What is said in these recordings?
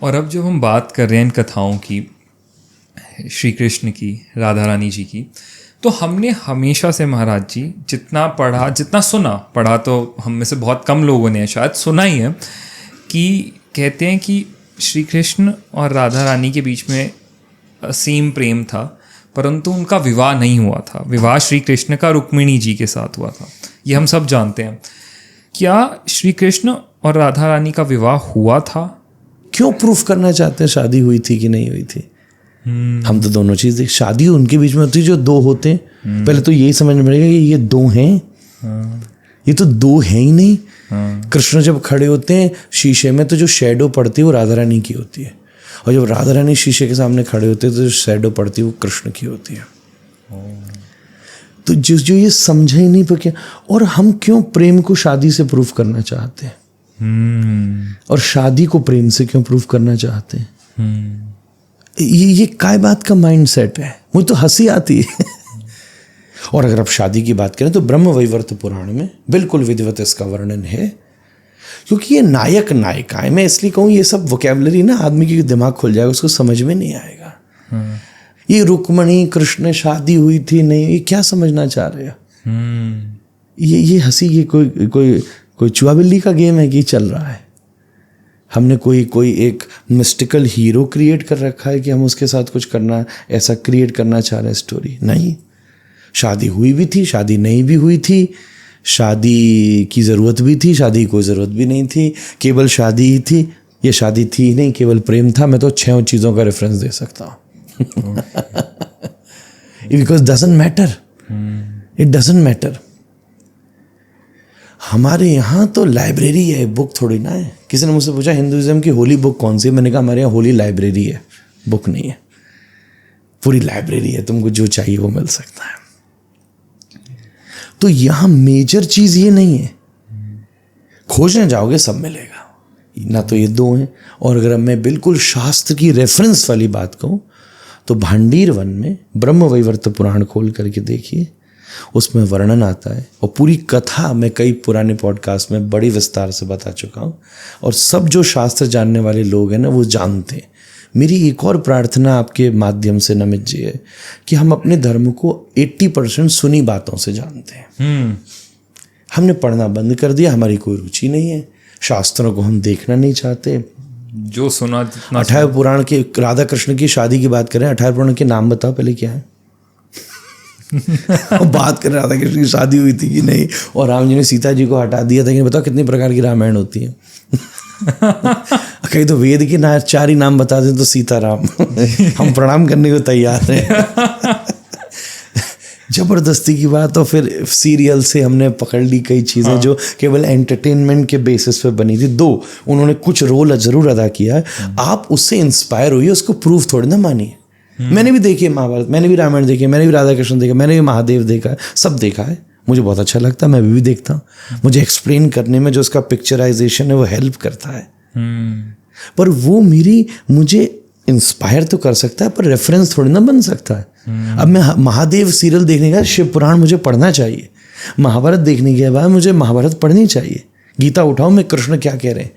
और अब जब हम बात कर रहे हैं इन कथाओं की, श्री कृष्ण की, राधा रानी जी की, तो हमने हमेशा से महाराज जी जितना पढ़ा, जितना सुना, पढ़ा तो हम में से बहुत कम लोगों ने शायद सुना ही है, कि कहते हैं कि श्री कृष्ण और राधा रानी के बीच में असीम प्रेम था, परंतु उनका विवाह नहीं हुआ था। विवाह श्री कृष्ण का रुक्मिणी जी के साथ हुआ था, ये हम सब जानते हैं। क्या श्री कृष्ण और राधा रानी का विवाह हुआ था? क्यों प्रूफ करना चाहते हैं शादी हुई थी कि नहीं हुई थी? हम तो दोनों चीज़ देख, शादी उनके बीच में होती है जो दो होते हैं। पहले तो यही समझना पड़ेगा कि ये दो हैं, ये तो दो हैं ही नहीं। कृष्ण जब खड़े होते हैं शीशे में तो जो शेडो पड़ती है वो राधा रानी की होती है, और जब राधा रानी शीशे के सामने खड़े होते हैं तो जो शेडो पड़ती है वो कृष्ण की होती है। तो जो ये समझा ही नहीं पाया, और हम क्यों प्रेम को शादी से प्रूफ करना चाहते हैं, और शादी को प्रेम से क्यों प्रूफ करना चाहते हैं? ये काय बात का माइंड सेट है, मुझे तो हंसी आती है। और अगर आप शादी की बात करें तो ब्रह्म वैवर्त पुराण में बिल्कुल विधिवत इसका वर्णन है, क्योंकि ये नायक नायिकाएं, मैं इसलिए कहूँ ये सब वोकैबुलरी ना आदमी की दिमाग खुल जाएगा, उसको समझ में नहीं आएगा। ये रुक्मणी कृष्ण शादी हुई थी नहीं, ये क्या समझना चाह रहे हो? ये हंसी, ये कोई चुहा बिल्ली का गेम है कि चल रहा है? हमने कोई एक मिस्टिकल हीरो क्रिएट कर रखा है कि हम उसके साथ कुछ करना, ऐसा क्रिएट करना चाह रहे हैं स्टोरी? नहीं, शादी हुई भी थी, शादी नहीं भी हुई थी, शादी की ज़रूरत भी थी, शादी की कोई ज़रूरत भी नहीं थी, केवल शादी ही थी, ये शादी थी ही नहीं, केवल प्रेम था। मैं तो 6 चीज़ों का रेफरेंस दे सकता हूँ। Because doesn't matter, it doesn't matter. हमारे यहाँ तो लाइब्रेरी है, बुक थोड़ी ना है। किसी ने मुझसे पूछा हिंदुइज्म की होली बुक कौन सी है, मैंने कहा हमारे यहाँ होली लाइब्रेरी है, बुक नहीं है, पूरी लाइब्रेरी है, तुमको जो चाहिए वो मिल सकता है। तो यहाँ मेजर चीज़ ये नहीं है, खोजने जाओगे सब मिलेगा, ना तो ये दो हैं। और अगर मैं बिल्कुल शास्त्र की रेफरेंस वाली बात कहूँ तो भांडीर वन में ब्रह्म वैवर्त पुराण खोल करके देखिए, उसमें वर्णन आता है, और पूरी कथा मैं कई पुराने पॉडकास्ट में बड़ी विस्तार से बता चुका हूँ, और सब जो शास्त्र जानने वाले लोग हैं ना वो जानते हैं। मेरी एक और प्रार्थना आपके माध्यम से नमित जी है कि हम अपने धर्म को 80% सुनी बातों से जानते हैं। हमने पढ़ना बंद कर दिया, हमारी कोई रुचि नहीं है, शास्त्रों को हम देखना नहीं चाहते। जो सुना 18 पुराण के, राधा कृष्ण की शादी की बात करें, 18 पुराण के नाम बताओ पहले क्या है। बात कर राधा कृष्ण की शादी हुई थी कि नहीं, और राम जी ने सीता जी को हटा दिया था कि बताओ कितनी प्रकार की रामायण होती है। कहीं तो वेद के 4 ही नाम बता दें तो सीताराम। हम प्रणाम करने को तैयार हैं। जबरदस्ती की बात। तो फिर सीरियल से हमने पकड़ ली कई चीज़ें जो केवल एंटरटेनमेंट के बेसिस पे बनी थी। दो, उन्होंने कुछ रोल ज़रूर अदा किया है, आप उससे इंस्पायर हुई, उसको प्रूफ थोड़ी ना मानिए। मैंने भी देखी है महाभारत, मैंने भी रामायण देखी है, मैंने भी राधा कृष्ण देखा, मैंने भी महादेव देखा है, सब देखा है, मुझे बहुत अच्छा लगता है, मैं भी देखता हूँ। मुझे एक्सप्लेन करने में जो उसका पिक्चराइजेशन है वो हेल्प करता है। पर वो मुझे इंस्पायर तो कर सकता है, पर रेफरेंस थोड़ी ना बन सकता है। अब मैं महादेव सीरियल देखने का शिव पुराण मुझे पढ़ना चाहिए, महाभारत देखने के बाद मुझे महाभारत पढ़नी चाहिए, गीता उठाओ मैं कृष्ण क्या कह रहे हैं,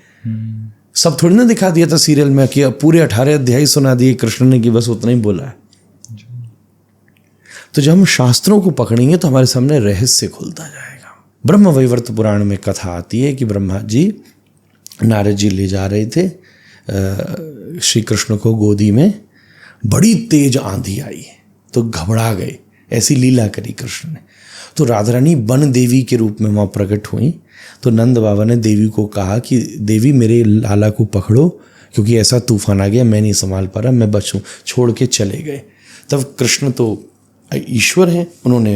सब थोड़ी ना दिखा दिया था सीरियल में कि पूरे 18 अध्याय सुना दिए कृष्ण ने कि बस उतना ही बोला है। तो जब हम शास्त्रों को पकड़ेंगे तो हमारे सामने रहस्य खुलता जाएगा। ब्रह्म वैवर्त पुराण में कथा आती है कि ब्रह्मा जी नारद जी ले जा रहे थे श्री कृष्ण को गोदी में, बड़ी तेज आंधी आई तो घबरा गए, ऐसी लीला करी कृष्ण ने। तो राधा रानी वन देवी के रूप में वहाँ प्रकट हुई। तो नंद बाबा ने देवी को कहा कि देवी मेरे लाला को पकड़ो, क्योंकि ऐसा तूफान आ गया, मैं नहीं संभाल पा रहा, मैं बचूं। छोड़ के चले गए। तब कृष्ण तो ईश्वर हैं, उन्होंने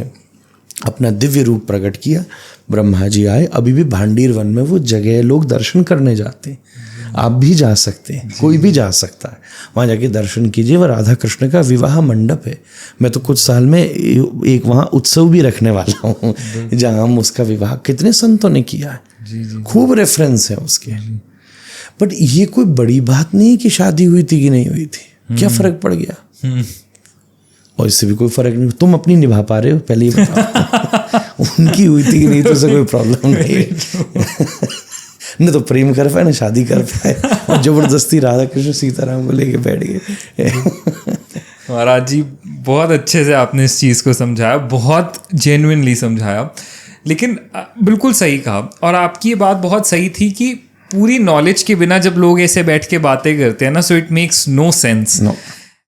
अपना दिव्य रूप प्रकट किया, ब्रह्मा जी आए। अभी भी भांडीर वन में वो जगह लोग दर्शन करने जाते हैं, आप भी जा सकते हैं, कोई भी जा सकता है, वहाँ जाके दर्शन कीजिए। वह राधा कृष्ण का विवाह मंडप है। मैं तो कुछ साल में एक वहाँ उत्सव भी रखने वाला हूँ जहाँ हम उसका विवाह, कितने संतों ने किया है, खूब रेफरेंस है उसके। बट ये कोई बड़ी बात नहीं कि शादी हुई थी कि नहीं हुई थी, क्या फर्क पड़ गया? और इससे भी कोई फर्क नहीं, तुम अपनी निभा पा रहे हो, पहले ही बताओ। उनकी हुई थी कि नहीं तो उससे कोई प्रॉब्लम नहीं है। न तो प्रेम कर पाए, न शादी कर पाए, और जबरदस्ती राधा कृष्ण सीताराम को लेके बैठ गए। महाराज जी बहुत अच्छे से आपने इस चीज़ को समझाया, बहुत जेन्युइनली समझाया, लेकिन बिल्कुल सही कहा। और आपकी ये बात बहुत सही थी कि पूरी नॉलेज के बिना जब लोग ऐसे बैठ के बातें करते हैं ना, so it makes no sense.